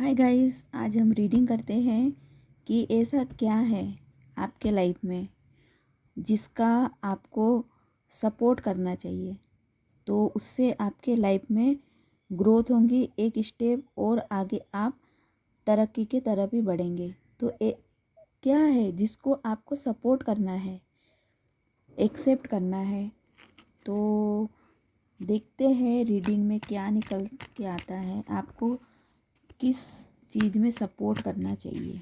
Hi guys, आज हम reading करते हैं कि ऐसा क्या है आपके लाइफ में जिसका आपको सपोर्ट करना चाहिए, तो उससे आपके लाइफ में ग्रोथ होंगी, एक स्टेप और आगे आप तरक्की की तरफ ही बढ़ेंगे। तो क्या है जिसको आपको सपोर्ट करना है, एक्सेप्ट करना है। तो देखते हैं रीडिंग में क्या निकल के आता है, आपको किस चीज़ में सपोर्ट करना चाहिए।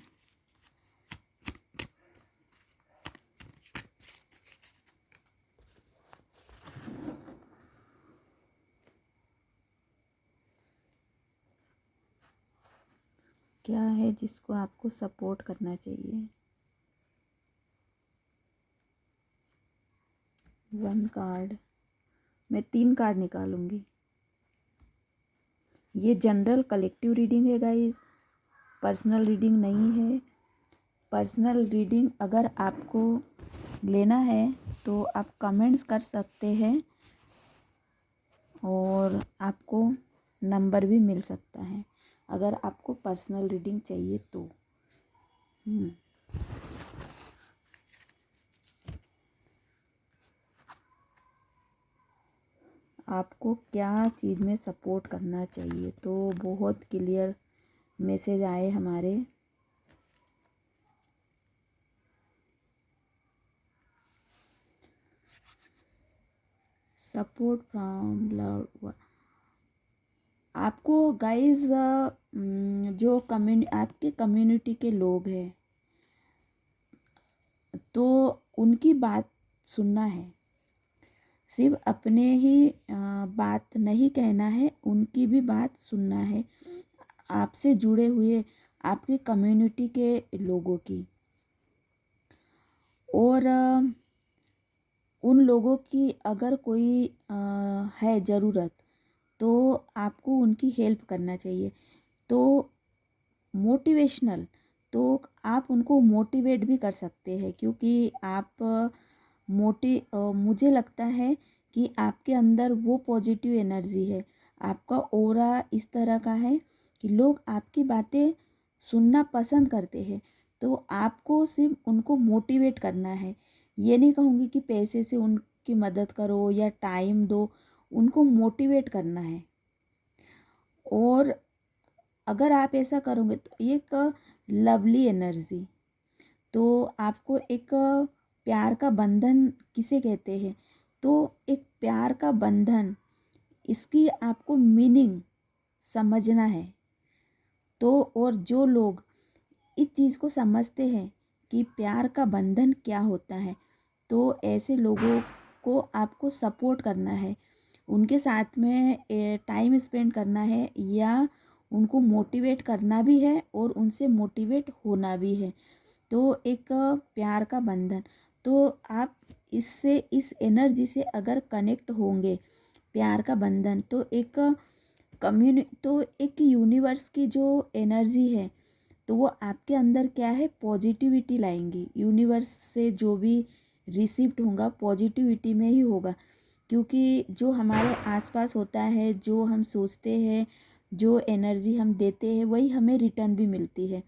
क्या है जिसको आपको सपोर्ट करना चाहिए। 1 कार्ड, मैं 3 कार्ड निकालूंगी। ये जनरल कलेक्टिव रीडिंग है गाइस, पर्सनल रीडिंग नहीं है। पर्सनल रीडिंग अगर आपको लेना है तो आप कमेंट्स कर सकते हैं और आपको नंबर भी मिल सकता है अगर आपको पर्सनल रीडिंग चाहिए तो। आपको क्या चीज़ में सपोर्ट करना चाहिए, तो बहुत क्लियर मैसेज आए हमारे। Support from love. आपको गाइस जो आपके कम्युनिटी के लोग हैं तो उनकी बात सुनना है, सिर्फ अपने ही बात नहीं कहना है, उनकी भी बात सुनना है। आपसे जुड़े हुए आपके कम्युनिटी के लोगों की, और उन लोगों की अगर कोई है ज़रूरत तो आपको उनकी हेल्प करना चाहिए। तो मोटिवेशनल, तो आप उनको मोटिवेट भी कर सकते हैं, क्योंकि आप मुझे लगता है कि आपके अंदर वो पॉजिटिव एनर्जी है, आपका ऑरा इस तरह का है कि लोग आपकी बातें सुनना पसंद करते हैं। तो आपको सिर्फ उनको मोटिवेट करना है। ये नहीं कहूँगी कि पैसे से उनकी मदद करो या टाइम दो, उनको मोटिवेट करना है। और अगर आप ऐसा करोगे तो एक लवली एनर्जी, तो आपको एक प्यार का बंधन किसे कहते हैं, तो एक प्यार का बंधन, इसकी आपको मीनिंग समझना है। तो और जो लोग इस चीज़ को समझते हैं कि प्यार का बंधन क्या होता है, तो ऐसे लोगों को आपको सपोर्ट करना है, उनके साथ में टाइम स्पेंड करना है, या उनको मोटिवेट करना भी है और उनसे मोटिवेट होना भी है। तो एक प्यार का बंधन, तो आप इससे, इस एनर्जी से अगर कनेक्ट होंगे, प्यार का बंधन, तो एक यूनिवर्स की जो एनर्जी है तो वो आपके अंदर क्या है, पॉजिटिविटी लाएंगी। यूनिवर्स से जो भी रिसीव्ड होगा पॉजिटिविटी में ही होगा, क्योंकि जो हमारे आसपास होता है, जो हम सोचते हैं, जो एनर्जी हम देते हैं, वही हमें रिटर्न भी मिलती है।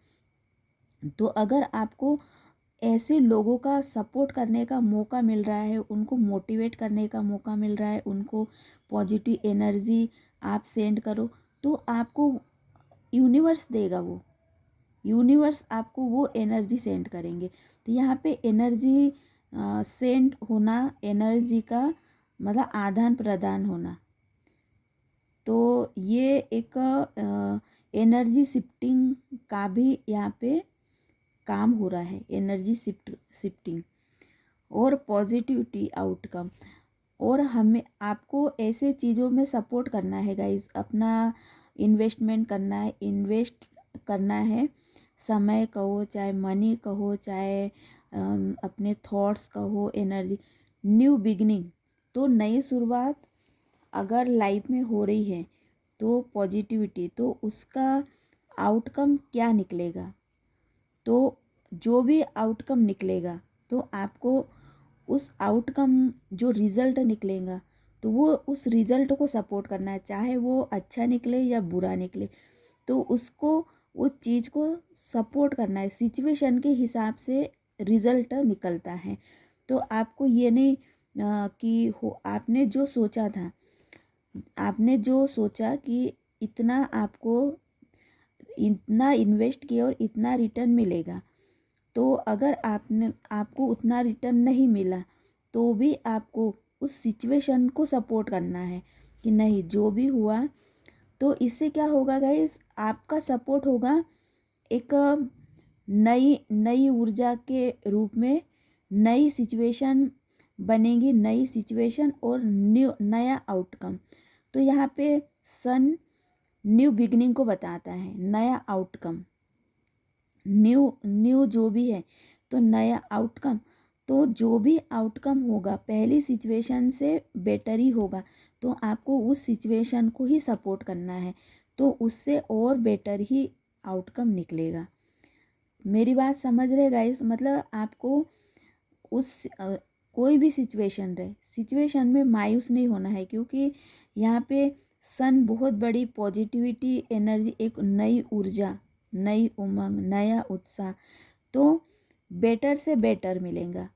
तो अगर आपको ऐसे लोगों का सपोर्ट करने का मौका मिल रहा है, उनको मोटिवेट करने का मौका मिल रहा है, उनको पॉजिटिव एनर्जी आप सेंड करो, तो आपको यूनिवर्स देगा, वो यूनिवर्स आपको वो एनर्जी सेंड करेंगे। तो यहाँ पे एनर्जी सेंड होना, एनर्जी का मतलब आदान प्रदान होना, तो ये एक एनर्जी शिफ्टिंग का भी यहाँ पे काम हो रहा है, एनर्जी शिफ्टिंग और पॉजिटिविटी आउटकम। और हमें आपको ऐसे चीज़ों में सपोर्ट करना है गाइस, अपना इन्वेस्टमेंट करना है, इन्वेस्ट करना है, समय कहो चाहे मनी कहो चाहे अपने थॉट्स कहो, एनर्जी। न्यू बिगनिंग, तो नई शुरुआत अगर लाइफ में हो रही है तो पॉजिटिविटी, तो उसका आउटकम क्या निकलेगा, तो जो भी आउटकम निकलेगा तो आपको उस आउटकम, जो रिज़ल्ट निकलेगा, तो वो उस रिज़ल्ट को सपोर्ट करना है, चाहे वो अच्छा निकले या बुरा निकले, तो उसको उस चीज़ को सपोर्ट करना है, सिचुएशन के हिसाब से रिजल्ट निकलता है। तो आपको ये नहीं कि हो आपने जो सोचा था, आपने जो सोचा कि इतना आपको इतना इन्वेस्ट किया और इतना रिटर्न मिलेगा, तो अगर आपको उतना रिटर्न नहीं मिला तो भी आपको उस सिचुएशन को सपोर्ट करना है कि नहीं, जो भी हुआ। तो इससे क्या होगा गाइस, आपका सपोर्ट होगा एक नई नई ऊर्जा के रूप में। नई सिचुएशन बनेगी, नई सिचुएशन और नया आउटकम। तो यहाँ पे सन न्यू बिगनिंग को बताता है, नया आउटकम, न्यू न्यू जो भी है तो नया आउटकम। तो जो भी आउटकम होगा पहली सिचुएशन से बेटर ही होगा, तो आपको उस सिचुएशन को ही सपोर्ट करना है, तो उससे और बेटर ही आउटकम निकलेगा। मेरी बात समझ रहे गाइस? मतलब आपको उस कोई भी सिचुएशन रहे, सिचुएशन में मायूस नहीं होना है, क्योंकि यहाँ पे सन बहुत बड़ी पॉजिटिविटी एनर्जी, एक नई ऊर्जा, नई उमंग, नया उत्साह। तो बेटर से बेटर मिलेगा।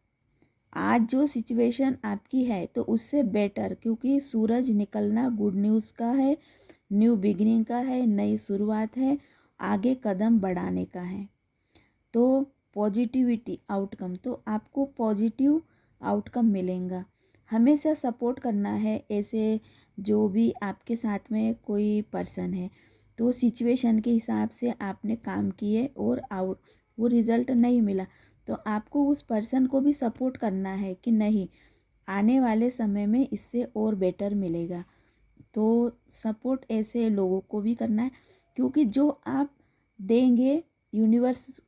आज जो सिचुएशन आपकी है तो उससे बेटर, क्योंकि सूरज निकलना गुड न्यूज़ का है, न्यू बिगिनिंग का है, नई शुरुआत है, आगे कदम बढ़ाने का है। तो पॉजिटिविटी आउटकम, तो आपको पॉजिटिव आउटकम मिलेगा। हमेशा सपोर्ट करना है ऐसे जो भी आपके साथ में कोई पर्सन है, तो सिचुएशन के हिसाब से आपने काम किए और वो रिज़ल्ट नहीं मिला, तो आपको उस पर्सन को भी सपोर्ट करना है कि नहीं, आने वाले समय में इससे और बेटर मिलेगा। तो सपोर्ट ऐसे लोगों को भी करना है, क्योंकि जो आप देंगे यूनिवर्स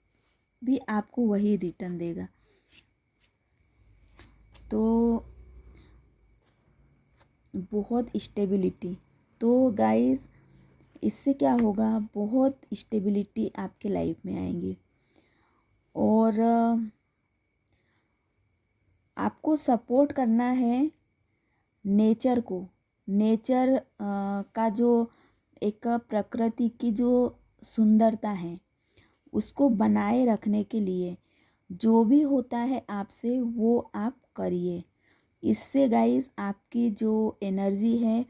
भी आपको वही रिटर्न देगा। तो बहुत स्टेबिलिटी, तो गाइस इससे क्या होगा, बहुत स्टेबिलिटी आपके लाइफ में आएंगी। और आपको सपोर्ट करना है नेचर को। नेचर का जो एक प्रकृति की जो सुंदरता है उसको बनाए रखने के लिए जो भी होता है आपसे वो आप करिए। इससे गाइस आपकी जो एनर्जी है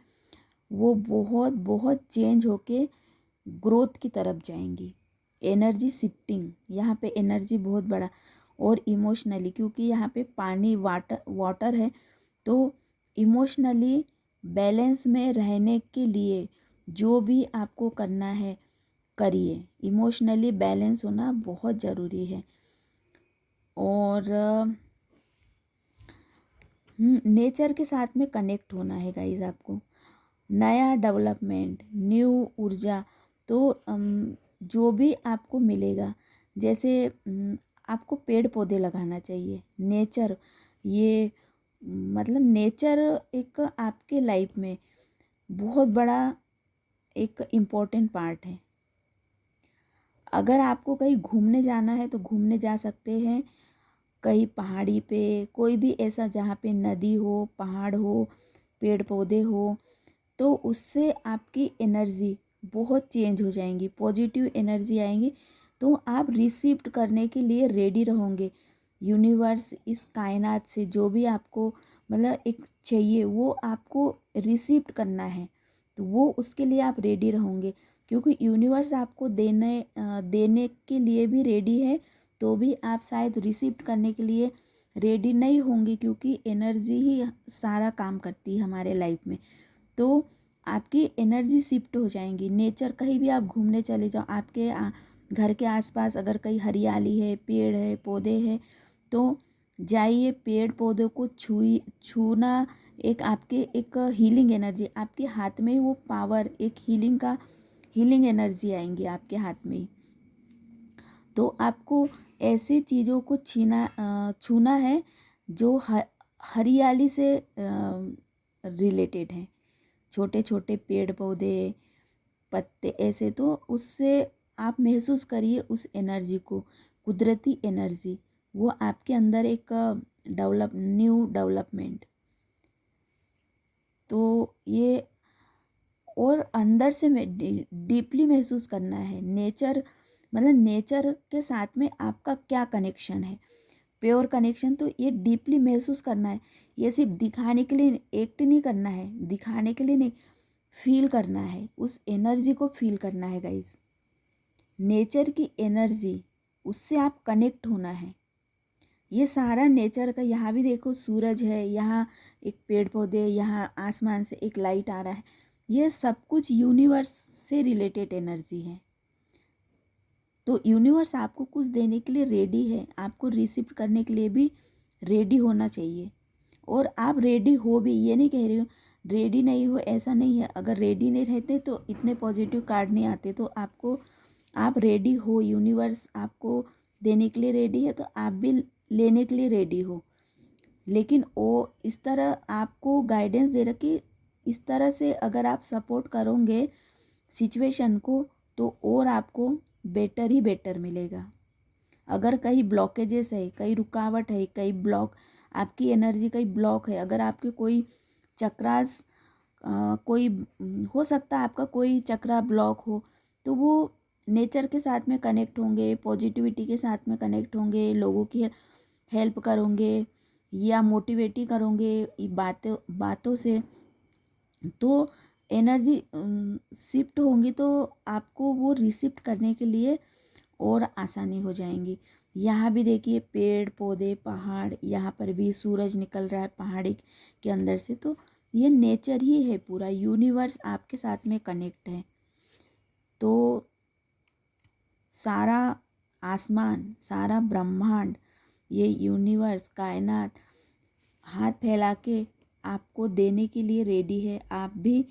वो बहुत बहुत चेंज होके ग्रोथ की तरफ जाएंगी। एनर्जी शिफ्टिंग, यहाँ पे एनर्जी बहुत बड़ा। और इमोशनली, क्योंकि यहाँ पे पानी वाटर वाटर है, तो इमोशनली बैलेंस में रहने के लिए जो भी आपको करना है करिए। इमोशनली बैलेंस होना बहुत ज़रूरी है। और नेचर के साथ में कनेक्ट होना है गाइस आपको। नया डेवलपमेंट, न्यू ऊर्जा, तो जो भी आपको मिलेगा, जैसे आपको पेड़ पौधे लगाना चाहिए। नेचर, ये मतलब नेचर एक आपके लाइफ में बहुत बड़ा एक इम्पोर्टेंट पार्ट है। अगर आपको कहीं घूमने जाना है तो घूमने जा सकते हैं, कहीं पहाड़ी पे, कोई भी ऐसा जहाँ पे नदी हो, पहाड़ हो, पेड़ पौधे हो, तो उससे आपकी एनर्जी बहुत चेंज हो जाएंगी, पॉजिटिव एनर्जी आएंगी। तो आप रिसीव करने के लिए रेडी रहोगे। यूनिवर्स, इस कायनात से जो भी आपको मतलब एक चाहिए वो आपको रिसीव करना है, तो वो उसके लिए आप रेडी रहोगे, क्योंकि यूनिवर्स आपको देने के लिए भी रेडी है, तो भी आप शायद रिसीव करने के लिए रेडी नहीं होंगे, क्योंकि एनर्जी ही सारा काम करती है हमारे लाइफ में। तो आपकी एनर्जी शिफ्ट हो जाएंगी। नेचर, कहीं भी आप घूमने चले जाओ, आपके घर के आसपास अगर कहीं हरियाली है, पेड़ है, पौधे हैं, तो जाइए, पेड़ पौधों को छूना एक आपके एक हीलिंग एनर्जी, आपके हाथ में वो पावर, एक हीलिंग एनर्जी आएंगी आपके हाथ में। तो आपको ऐसी चीज़ों को छूना है जो हरियाली से रिलेटेड है, छोटे छोटे पेड़ पौधे, पत्ते, ऐसे। तो उससे आप महसूस करिए उस एनर्जी को, कुदरती एनर्जी, वो आपके अंदर एक न्यू डेवलपमेंट। तो ये और अंदर से डीपली महसूस करना है नेचर, मतलब नेचर के साथ में आपका क्या कनेक्शन है, प्योर कनेक्शन। तो ये डीपली महसूस करना है, ये सिर्फ दिखाने के लिए एक्ट नहीं करना है, दिखाने के लिए नहीं, फील करना है, उस एनर्जी को फील करना है गाइस, नेचर की एनर्जी, उससे आप कनेक्ट होना है। ये सारा नेचर का, यहाँ भी देखो सूरज है, यहाँ एक पेड़ पौधे, यहाँ आसमान से एक लाइट आ रहा है, ये सब कुछ यूनिवर्स से रिलेटेड एनर्जी है। तो यूनिवर्स आपको कुछ देने के लिए रेडी है, आपको रिसीव करने के लिए भी रेडी होना चाहिए। और आप रेडी हो भी, ये नहीं कह रही हूँ रेडी नहीं हो, ऐसा नहीं है। अगर रेडी नहीं रहते तो इतने पॉजिटिव कार्ड नहीं आते। तो आपको, आप रेडी हो, यूनिवर्स आपको देने के लिए रेडी है, तो आप भी लेने के लिए रेडी हो। लेकिन वो इस तरह आपको गाइडेंस दे रखी, इस तरह से अगर आप सपोर्ट करोगे सिचुएशन को, तो और आपको बेटर ही बेटर मिलेगा। अगर कहीं ब्लॉकेजेस है, कहीं रुकावट है, कहीं ब्लॉक, आपकी एनर्जी कहीं ब्लॉक है, अगर आपके कोई चक्रास कोई हो सकता है आपका कोई चक्रा ब्लॉक हो, तो वो नेचर के साथ में कनेक्ट होंगे, पॉजिटिविटी के साथ में कनेक्ट होंगे, लोगों की हेल्प करोगे या मोटिवेट ही करोगे बातों से, तो एनर्जी शिफ्ट होंगी, तो आपको वो रिसीव करने के लिए और आसानी हो जाएंगी। यहाँ भी देखिए पेड़ पौधे पहाड़, यहाँ पर भी सूरज निकल रहा है पहाड़ी के अंदर से। तो ये नेचर ही है, पूरा यूनिवर्स आपके साथ में कनेक्ट है। तो सारा आसमान, सारा ब्रह्मांड, ये यूनिवर्स, कायनात हाथ फैला के आपको देने के लिए रेडी है। आप भी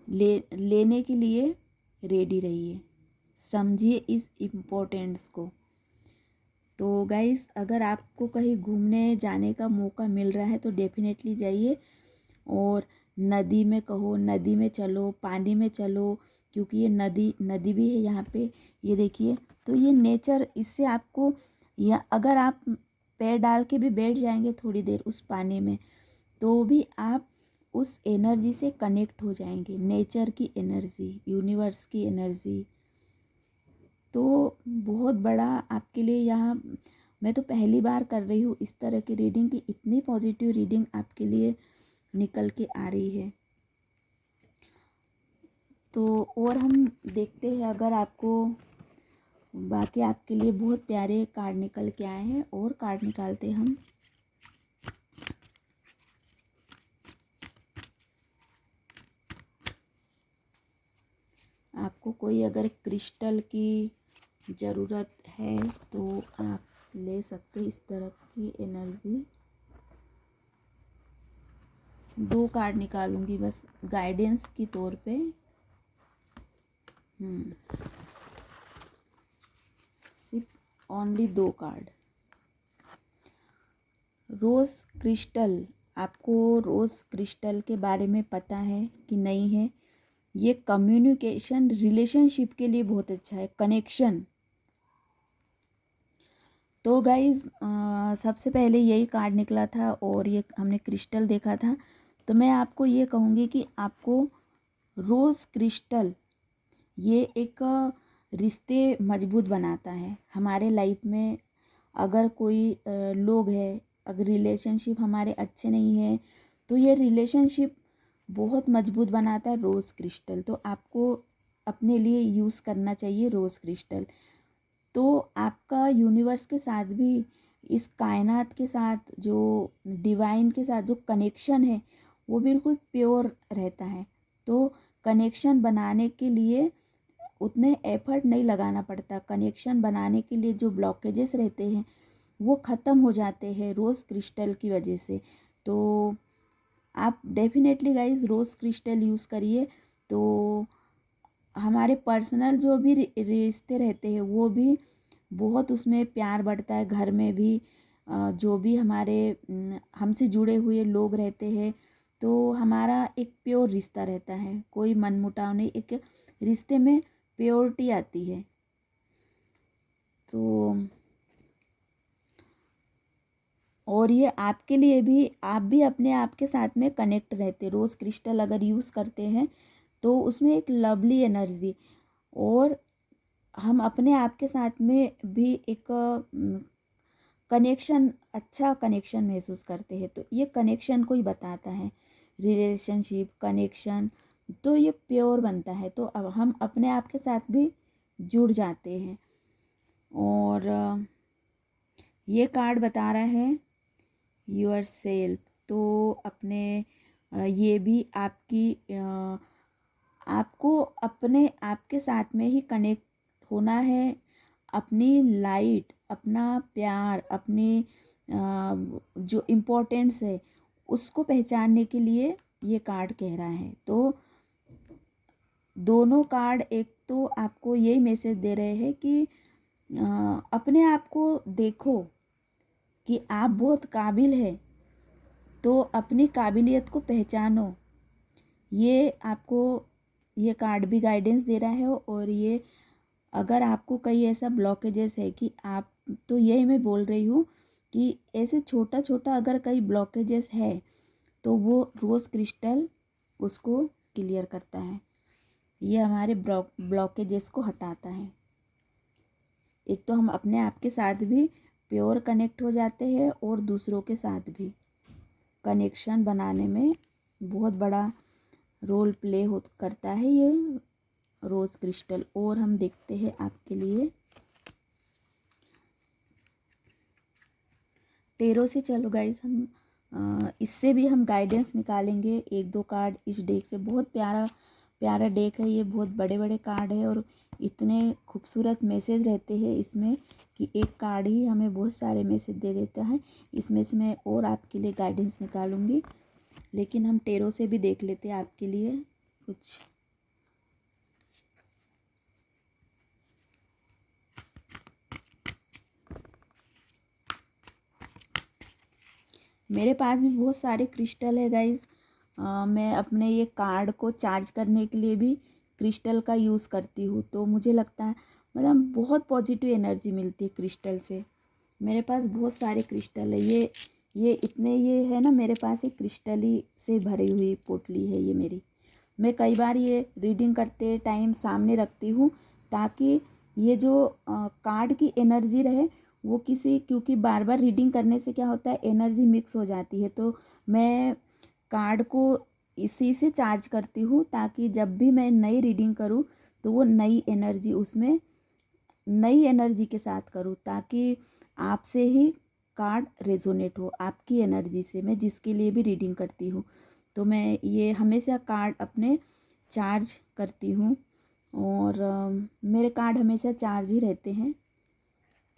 लेने के लिए रेडी रहिए, समझिए इस इम्पोर्टेंस को। तो गाइस, अगर आपको कहीं घूमने जाने का मौका मिल रहा है तो डेफिनेटली जाइए, और नदी में कहो, नदी में चलो, पानी में चलो, क्योंकि ये नदी भी है यहाँ पे, ये देखिए। तो ये नेचर, इससे आपको, या अगर आप पैर डाल के भी बैठ जाएंगे थोड़ी देर उस पानी में, तो भी आप उस एनर्जी से कनेक्ट हो जाएंगे, नेचर की एनर्जी, यूनिवर्स की एनर्जी। तो बहुत बड़ा आपके लिए, यहाँ मैं तो पहली बार कर रही हूँ इस तरह की रीडिंग की, इतनी पॉजिटिव रीडिंग आपके लिए निकल के आ रही है। तो और हम देखते हैं, अगर आपको बाकी आपके लिए बहुत प्यारे कार्ड निकल के आए हैं, और कार्ड निकालते हम। आपको कोई अगर क्रिस्टल की ज़रूरत है तो आप ले सकते हैं इस तरह की एनर्जी। 2 कार्ड निकालूंगी बस गाइडेंस के तौर पे। सिर्फ ओनली 2 कार्ड। रोज़ क्रिस्टल, आपको रोज़ क्रिस्टल के बारे में पता है कि नहीं है? ये कम्युनिकेशन, रिलेशनशिप के लिए बहुत अच्छा है, कनेक्शन। तो गाइज़, सबसे पहले यही कार्ड निकला था और ये हमने क्रिस्टल देखा था। तो मैं आपको ये कहूँगी कि आपको रोज़ क्रिस्टल, ये एक रिश्ते मजबूत बनाता है हमारे लाइफ में। अगर कोई लोग है, अगर रिलेशनशिप हमारे अच्छे नहीं है, तो ये रिलेशनशिप बहुत मजबूत बनाता है रोज़ क्रिस्टल। तो आपको अपने लिए यूज़ करना चाहिए रोज़ क्रिस्टल। तो आपका यूनिवर्स के साथ भी, इस कायनात के साथ, जो डिवाइन के साथ जो कनेक्शन है, वो बिल्कुल प्योर रहता है। तो कनेक्शन बनाने के लिए उतने एफर्ट नहीं लगाना पड़ता। कनेक्शन बनाने के लिए जो ब्लॉकेजेस रहते हैं वो ख़त्म हो जाते हैं रोज़ क्रिस्टल की वजह से। तो आप डेफिनेटली गाइस रोज़ क्रिस्टल यूज़ करिए, तो हमारे पर्सनल जो भी रिश्ते रहते हैं वो भी बहुत, उसमें प्यार बढ़ता है। घर में भी जो भी हमारे हमसे जुड़े हुए लोग रहते हैं, तो हमारा एक प्योर रिश्ता रहता है, कोई मनमुटाव नहीं, एक रिश्ते में प्योरिटी आती है। तो और ये आपके लिए भी, आप भी अपने आप के साथ में कनेक्ट रहते, रोज़ क्रिस्टल अगर यूज़ करते हैं तो उसमें एक लवली एनर्जी, और हम अपने आप के साथ में भी एक कनेक्शन, अच्छा कनेक्शन महसूस करते हैं। तो ये कनेक्शन को ही बताता है, रिलेशनशिप कनेक्शन, तो ये प्योर बनता है। तो अब हम अपने आप के साथ भी जुड़ जाते हैं। और ये कार्ड बता रहा है योर सेल्फ। तो अपने ये भी आपकी आपको अपने आप के साथ में ही कनेक्ट होना है। अपनी लाइट, अपना प्यार, अपनी जो इम्पोर्टेंस है उसको पहचानने के लिए ये कार्ड कह रहा है। तो दोनों कार्ड एक तो आपको यही मैसेज दे रहे हैं कि अपने आप को देखो कि आप बहुत काबिल है, तो अपनी काबिलियत को पहचानो। ये आपको ये कार्ड भी गाइडेंस दे रहा है। और ये अगर आपको कहीं ऐसा ब्लॉकेजेस है कि आप, तो यही मैं बोल रही हूँ कि ऐसे छोटा छोटा अगर कहीं ब्लॉकेजेस है तो वो रोज़ क्रिस्टल उसको क्लियर करता है। ये हमारे ब्लॉकेजेस को हटाता है। एक तो हम अपने आप के साथ भी प्योर कनेक्ट हो जाते हैं और दूसरों के साथ भी कनेक्शन बनाने में बहुत बड़ा रोल प्ले हो करता है ये रोज़ क्रिस्टल। और हम देखते हैं आपके लिए टेरो से। चलो गाइस, हम इससे भी हम गाइडेंस निकालेंगे एक दो कार्ड इस डेक से। बहुत प्यारा प्यारा डेक है ये, बहुत बड़े बड़े कार्ड है और इतने खूबसूरत मैसेज रहते हैं इसमें कि एक कार्ड ही हमें बहुत सारे मैसेज दे देता है। इसमें से मैं और आपके लिए गाइडेंस निकालूंगी, लेकिन हम टेरो से भी देख लेते हैं आपके लिए कुछ। मेरे पास भी बहुत सारे क्रिस्टल है गाइज। मैं अपने ये कार्ड को चार्ज करने के लिए भी क्रिस्टल का यूज़ करती हूँ। तो मुझे लगता है मतलब बहुत पॉजिटिव एनर्जी मिलती है क्रिस्टल से। मेरे पास बहुत सारे क्रिस्टल है। ये इतने ये है ना, मेरे पास एक क्रिस्टल ही से भरी हुई पोटली है ये मेरी। मैं कई बार ये रीडिंग करते टाइम सामने रखती हूँ ताकि ये जो कार्ड की एनर्जी रहे वो किसी, क्योंकि बार बार रीडिंग करने से क्या होता है एनर्जी मिक्स हो जाती है। तो मैं कार्ड को इसी से चार्ज करती हूँ ताकि जब भी मैं नई रीडिंग करूँ तो वो नई एनर्जी उसमें नई एनर्जी के साथ करूँ, ताकि आपसे ही कार्ड रेजोनेट हो आपकी एनर्जी से। मैं जिसके लिए भी रीडिंग करती हूँ तो मैं ये हमेशा कार्ड अपने चार्ज करती हूँ। और मेरे कार्ड हमेशा चार्ज ही रहते हैं,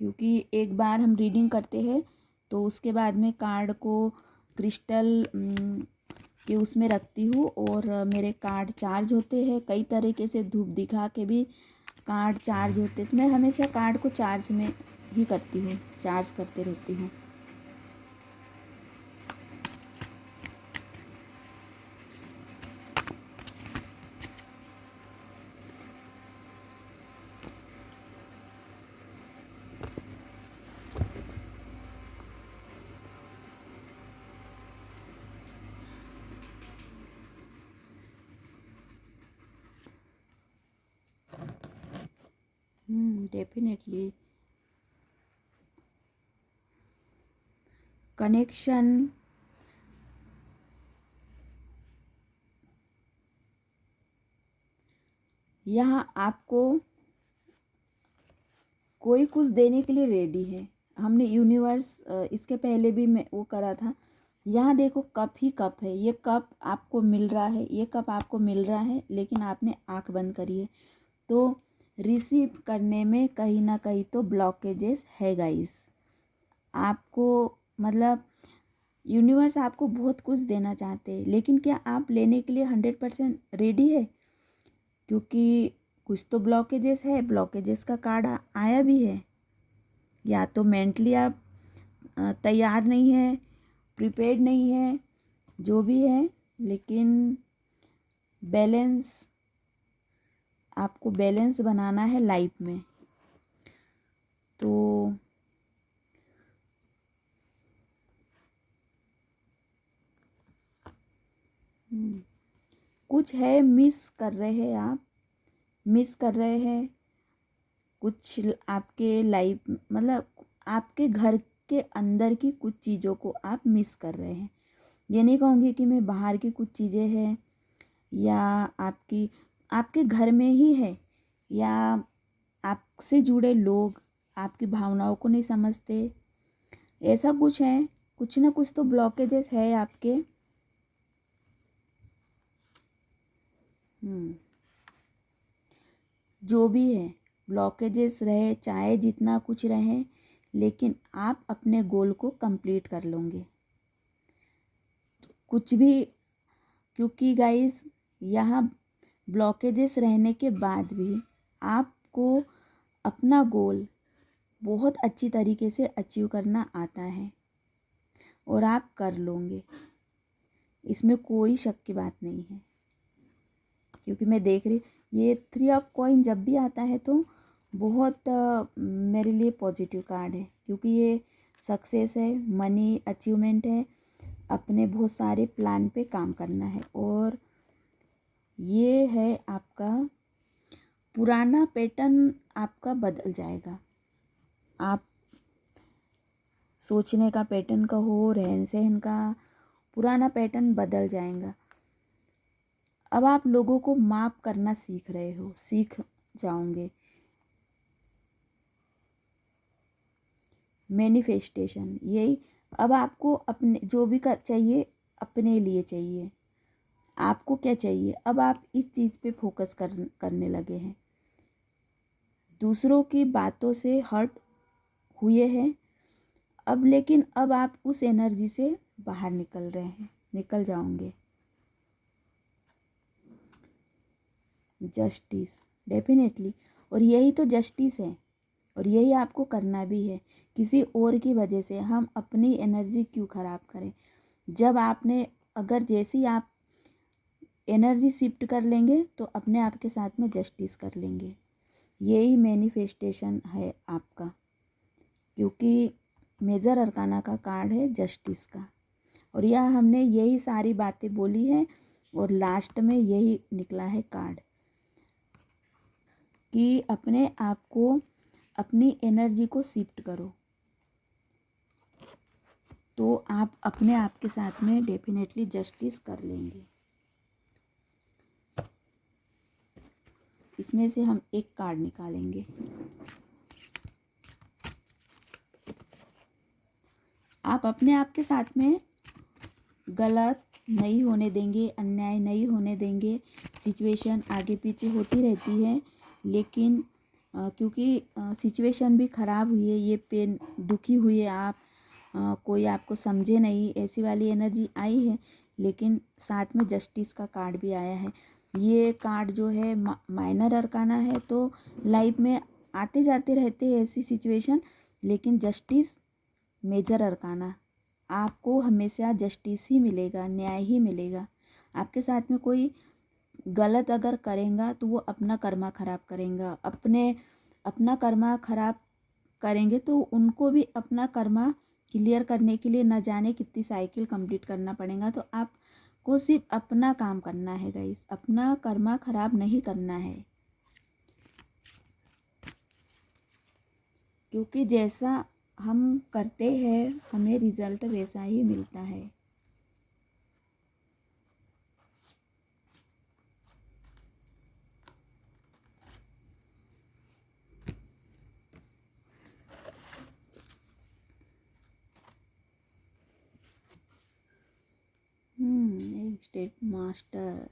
क्योंकि एक बार हम रीडिंग करते हैं तो उसके बाद में कार्ड को क्रिस्टल के उसमें रखती हूँ और मेरे कार्ड चार्ज होते हैं। कई तरीके से धूप दिखा के भी कार्ड चार्ज होते, तो मैं हमेशा कार्ड को चार्ज में ही करती हूँ, चार्ज करते रहती हूँ। Definitely connection. यहाँ आपको कोई कुछ देने के लिए रेडी है। हमने यूनिवर्स इसके पहले भी मैं वो करा था। यहाँ देखो कप ही कप है, ये कप आपको मिल रहा है, ये कप आपको मिल रहा है, लेकिन आपने आंख बंद करी है। तो रिसीव करने में कहीं ना कहीं तो ब्लॉकेजेस है गाइस। आपको मतलब यूनिवर्स आपको बहुत कुछ देना चाहते हैं, लेकिन क्या आप लेने के लिए 100% रेडी है? क्योंकि कुछ तो ब्लॉकेजेस है, ब्लॉकेजेस का कार्ड आया भी है। या तो मेंटली आप तैयार नहीं है, प्रिपेयर्ड नहीं है, जो भी है, लेकिन बैलेंस, आपको बैलेंस बनाना है लाइफ में। तो कुछ है मिस कर रहे हैं, आप मिस कर रहे हैं कुछ आपके लाइफ, मतलब आपके घर के अंदर की कुछ चीज़ों को आप मिस कर रहे हैं। ये नहीं कहूँगी कि मैं बाहर की कुछ चीज़ें हैं या आपकी आपके घर में ही है, या आपसे जुड़े लोग आपकी भावनाओं को नहीं समझते, ऐसा कुछ है। कुछ ना कुछ तो ब्लॉकेजेस है आपके। जो भी है ब्लॉकेजेस रहे, चाहे जितना कुछ रहे, लेकिन आप अपने गोल को कंप्लीट कर लोगे कुछ भी। क्योंकि गाइस यहाँ ब्लॉकेजेस रहने के बाद भी आपको अपना गोल बहुत अच्छी तरीके से अचीव करना आता है और आप कर लोगे, इसमें कोई शक की बात नहीं है। क्योंकि मैं देख रही, ये 3 ऑफ कॉइन जब भी आता है तो बहुत मेरे लिए पॉजिटिव कार्ड है, क्योंकि ये सक्सेस है, मनी, अचीवमेंट है, अपने बहुत सारे प्लान पे काम करना है। और ये है आपका पुराना पैटर्न आपका बदल जाएगा। आप सोचने का पैटर्न का हो, रहन सहन का, पुराना पैटर्न बदल जाएगा। अब आप लोगों को माफ़ करना सीख रहे हो, सीख जाओगे। मैनिफेस्टेशन यही, अब आपको अपने जो भी कर चाहिए अपने लिए चाहिए। आपको क्या चाहिए, अब आप इस चीज़ पे फोकस करने लगे हैं। दूसरों की बातों से हर्ट हुए हैं अब, लेकिन अब आप उस एनर्जी से बाहर निकल रहे हैं, निकल जाओगे। जस्टिस, डेफिनेटली, और यही तो जस्टिस है, और यही आपको करना भी है। किसी और की वजह से हम अपनी एनर्जी क्यों ख़राब करें। जब आपने, अगर जैसे ही आप एनर्जी शिफ्ट कर लेंगे तो अपने आप के साथ में जस्टिस कर लेंगे। यही मैनिफेस्टेशन है आपका, क्योंकि मेजर अरकाना का कार्ड है जस्टिस का, और यह हमने यही सारी बातें बोली हैं और लास्ट में यही निकला है कार्ड कि अपने आप को, अपनी एनर्जी को शिफ्ट करो, तो आप अपने आप के साथ में डेफिनेटली जस्टिस कर लेंगे। इसमें से हम एक कार्ड निकालेंगे। आप अपने आप के साथ में गलत नहीं होने देंगे, अन्याय नहीं होने देंगे। सिचुएशन आगे पीछे होती रहती है, लेकिन क्योंकि सिचुएशन भी ख़राब हुई है, ये पेन, दुखी हुई है आप, कोई आपको समझे नहीं, ऐसी वाली एनर्जी आई है, लेकिन साथ में जस्टिस का कार्ड भी आया है। ये कार्ड जो है माइनर अरकाना है, तो लाइफ में आते जाते रहते हैं ऐसी सिचुएशन, लेकिन जस्टिस मेजर अरकाना, आपको हमेशा जस्टिस ही मिलेगा, न्याय ही मिलेगा। आपके साथ में कोई गलत अगर करेगा तो वो अपना कर्मा खराब करेगा, अपना कर्मा खराब करेंगे तो उनको भी अपना कर्मा क्लियर करने के लिए न जाने कितनी साइकिल कंप्लीट करना पड़ेगा। तो आपको सिर्फ अपना काम करना है गाइस, अपना कर्मा खराब नहीं करना है, क्योंकि जैसा हम करते हैं हमें रिजल्ट वैसा ही मिलता है। एक स्टेट मास्टर,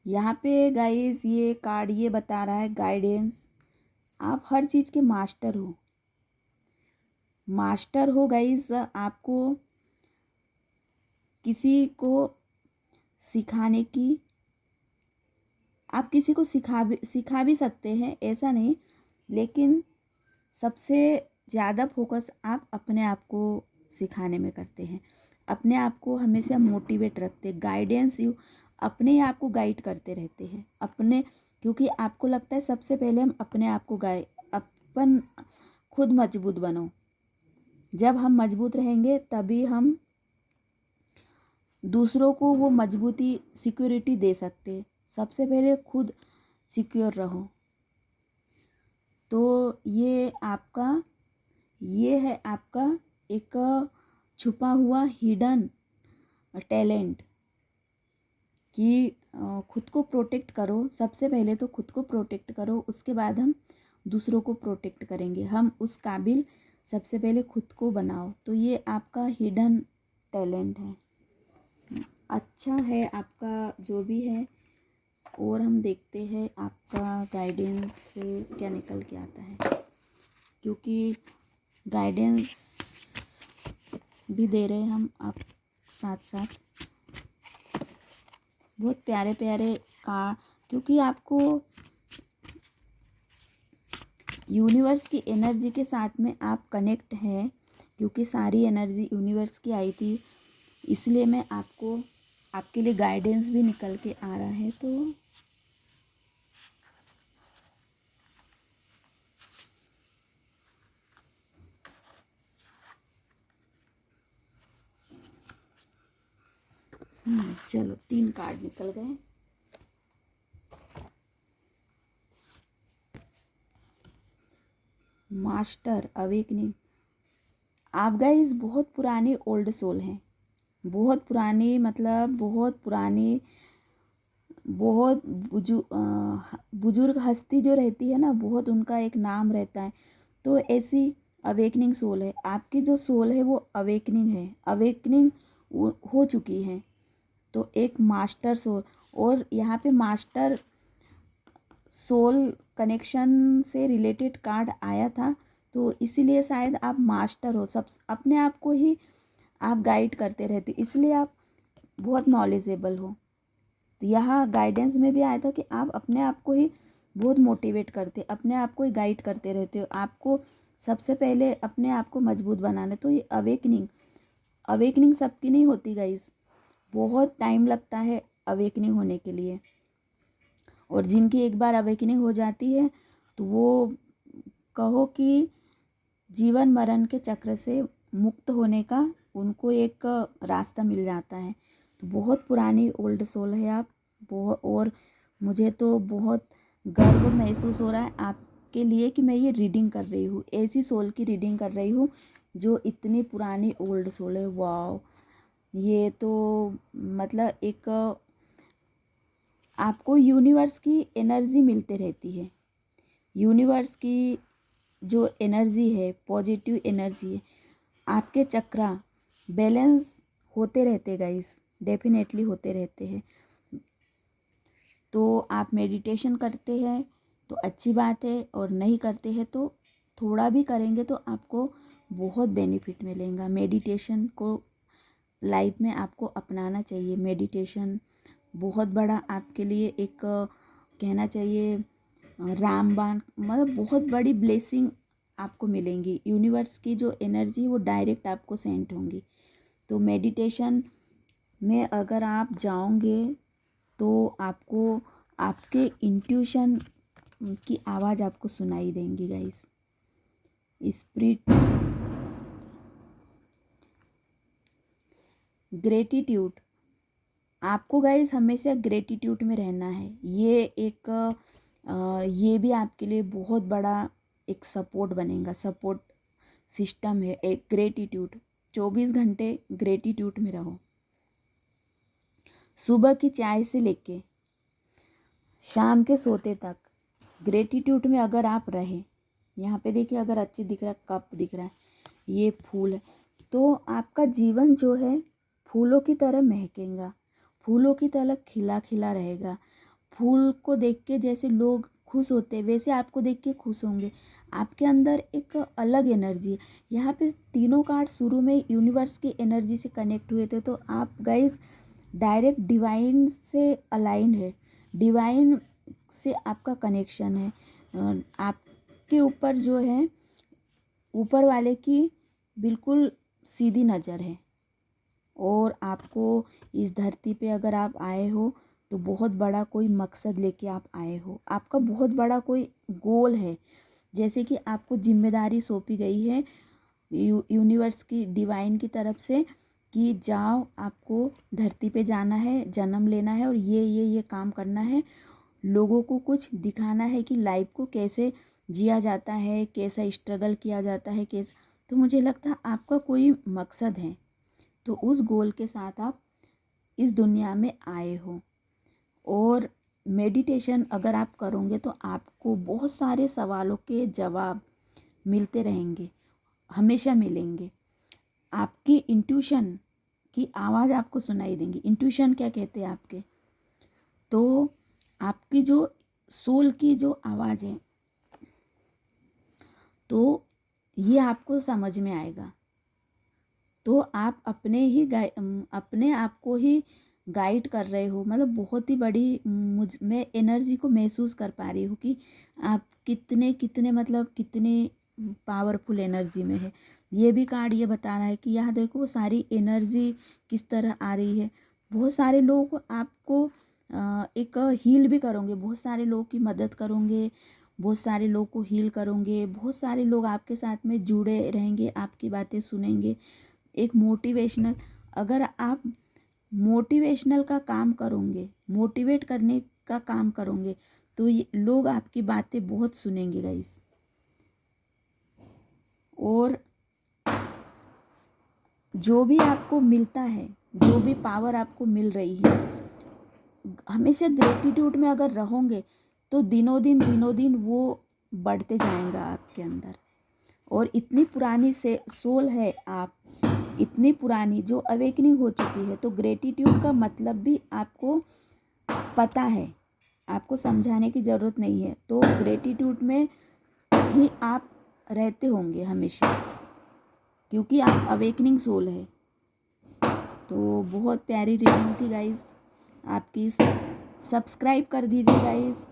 यहाँ पे गाइस ये कार्ड ये बता रहा है गाइडेंस। आप हर चीज़ के मास्टर हो, मास्टर हो गाइस। आपको किसी को सिखाने की, आप किसी को सिखा भी सकते हैं, ऐसा नहीं, लेकिन सबसे ज़्यादा फोकस आप अपने आप को सिखाने में करते हैं, अपने आप को हमेशा मोटिवेट रखते हैं, गाइडेंस यू, अपने आप को गाइड करते रहते हैं अपने, क्योंकि आपको लगता है सबसे पहले हम अपने आप को अपन खुद मजबूत बनो, जब हम मजबूत रहेंगे तभी हम दूसरों को वो मजबूती सिक्योरिटी दे सकते हैं। सबसे पहले खुद सिक्योर रहो। तो ये है आपका एक छुपा हुआ हिडन टैलेंट कि खुद को प्रोटेक्ट करो। सबसे पहले तो खुद को प्रोटेक्ट करो, उसके बाद हम दूसरों को प्रोटेक्ट करेंगे। हम उस काबिल सबसे पहले खुद को बनाओ। तो ये आपका हिडन टैलेंट है, अच्छा है आपका जो भी है। और हम देखते हैं आपका गाइडेंस से क्या निकल के आता है, क्योंकि गाइडेंस भी दे रहे हैं हम आप साथ साथ। बहुत प्यारे प्यारे का, क्योंकि आपको यूनिवर्स की एनर्जी के साथ में आप कनेक्ट हैं, क्योंकि सारी एनर्जी यूनिवर्स की आई थी, इसलिए मैं आपको आपके लिए गाइडेंस भी निकल के आ रहा है। तो चलो 3 कार्ड निकल गए। Master awakening. आप गाइस बहुत पुरानी ओल्ड सोल हैं, बहुत पुरानी, मतलब बहुत पुरानी, बहुत बुजुर्ग हस्ती जो रहती है ना, बहुत उनका एक नाम रहता है। तो ऐसी अवेकनिंग सोल है आपकी। जो सोल है वो अवेकनिंग है, अवेकनिंग हो चुकी है। तो एक मास्टर सोल, और यहाँ पे मास्टर सोल कनेक्शन से रिलेटेड कार्ड आया था, तो इसीलिए शायद आप मास्टर हो। सब अपने आप को ही आप गाइड करते रहते हो, इसलिए आप बहुत नॉलेजेबल हो। तो यहाँ गाइडेंस में भी आया था कि आप अपने आप को ही बहुत मोटिवेट करते, अपने आप को ही गाइड करते रहते हो। आपको सबसे पहले अपने आप को मजबूत बनाना। तो ये अवेकनिंग सबकी नहीं होती गाइस, बहुत टाइम लगता है अवेकनिंग होने के लिए। और जिनकी एक बार अवेकनिंग हो जाती है तो वो कहो कि जीवन मरण के चक्र से मुक्त होने का उनको एक रास्ता मिल जाता है। तो बहुत पुरानी ओल्ड सोल है आप बहुत। और मुझे तो बहुत गर्व महसूस हो रहा है आपके लिए कि मैं ये रीडिंग कर रही हूँ, ऐसी सोल की रीडिंग कर रही हूँ जो इतनी पुरानी ओल्ड सोल है। वाह, ये तो मतलब एक आपको यूनिवर्स की एनर्जी मिलते रहती है। यूनिवर्स की जो एनर्जी है, पॉजिटिव एनर्जी है, आपके चक्रा बैलेंस होते रहते गाइस, डेफिनेटली होते रहते हैं। तो आप मेडिटेशन करते हैं तो अच्छी बात है, और नहीं करते हैं तो थोड़ा भी करेंगे तो आपको बहुत बेनिफिट मिलेगा। मेडिटेशन को लाइफ में आपको अपनाना चाहिए। मेडिटेशन बहुत बड़ा आपके लिए एक कहना चाहिए रामबाण, मतलब बहुत बड़ी ब्लेसिंग आपको मिलेंगी। यूनिवर्स की जो एनर्जी वो डायरेक्ट आपको सेंड होंगी। तो मेडिटेशन में अगर आप जाओगे तो आपको आपके इंट्यूशन की आवाज़ आपको सुनाई देंगी गाइस। स्पिरिट, ग्रेटिट्यूड, आपको गाइस हमेशा ग्रेटिट्यूड में रहना है। ये एक ये भी आपके लिए बहुत बड़ा एक सपोर्ट बनेगा, सपोर्ट सिस्टम है एक ग्रेटिट्यूड। 24 घंटे ग्रेटिट्यूड में रहो। सुबह की चाय से लेके शाम के सोते तक ग्रेटिट्यूड में अगर आप रहे, यहाँ पे देखिए अगर अच्छे दिख रहा है, कप दिख रहा है, ये फूल है, तो आपका जीवन जो है फूलों की तरह महकेगा, फूलों की तरह खिला खिला रहेगा। फूल को देख के जैसे लोग खुश होते हैं वैसे आपको देख के खुश होंगे। आपके अंदर एक अलग एनर्जी है। यहाँ पे तीनों कार्ड शुरू में यूनिवर्स की एनर्जी से कनेक्ट हुए थे, तो आप गाइस डायरेक्ट डिवाइन से अलाइन है, डिवाइन से आपका कनेक्शन है। आपके ऊपर जो है ऊपर वाले की बिल्कुल सीधी नज़र है। और आपको इस धरती पे अगर आप आए हो तो बहुत बड़ा कोई मकसद लेके आप आए हो, आपका बहुत बड़ा कोई गोल है। जैसे कि आपको जिम्मेदारी सौंपी गई है यूनिवर्स की डिवाइन की तरफ से कि जाओ, आपको धरती पे जाना है, जन्म लेना है और ये काम करना है, लोगों को कुछ दिखाना है कि लाइफ को कैसे जिया जाता है, कैसा स्ट्रगल किया जाता है, कैसे। तो मुझे लगता है आपका कोई मकसद है, तो उस गोल के साथ आप इस दुनिया में आए हो। और मेडिटेशन अगर आप करोगे तो आपको बहुत सारे सवालों के जवाब मिलते रहेंगे, हमेशा मिलेंगे। आपकी इंट्यूशन की आवाज़ आपको सुनाई देंगी। इंट्यूशन क्या कहते हैं आपके, तो आपकी जो सोल की जो आवाज़ है, तो ये आपको समझ में आएगा। तो आप अपने आप को ही गाइड कर रहे हो। मतलब बहुत ही बड़ी मैं एनर्जी को महसूस कर पा रही हूँ कि आप कितने कितने मतलब कितने पावरफुल एनर्जी में है। ये भी कार्ड ये बता रहा है कि यहाँ देखो वो सारी एनर्जी किस तरह आ रही है। बहुत सारे लोग आपको एक हील भी करोगे, बहुत सारे लोग की मदद करोगे, बहुत सारे लोग को हील करोगे, बहुत सारे लोग आपके साथ में जुड़े रहेंगे, आपकी बातें सुनेंगे। एक मोटिवेशनल, अगर आप मोटिवेशनल का काम करोगे, मोटिवेट करने का काम करोगे, तो ये लोग आपकी बातें बहुत सुनेंगे गाइस। और जो भी आपको मिलता है, जो भी पावर आपको मिल रही है, हमेशा ग्रेटिट्यूड में अगर रहोगे तो दिनों दिन वो बढ़ते जाएगा आपके अंदर। और इतनी पुरानी से सोल है आप, इतनी पुरानी जो अवेकनिंग हो चुकी है, तो ग्रेटिट्यूड का मतलब भी आपको पता है, आपको समझाने की ज़रूरत नहीं है। तो ग्रेटिट्यूड में ही आप रहते होंगे हमेशा, क्योंकि आप अवेकनिंग सोल है। तो बहुत प्यारी रीडिंग थी गाइस आपकी। सब्सक्राइब कर दीजिए गाइस।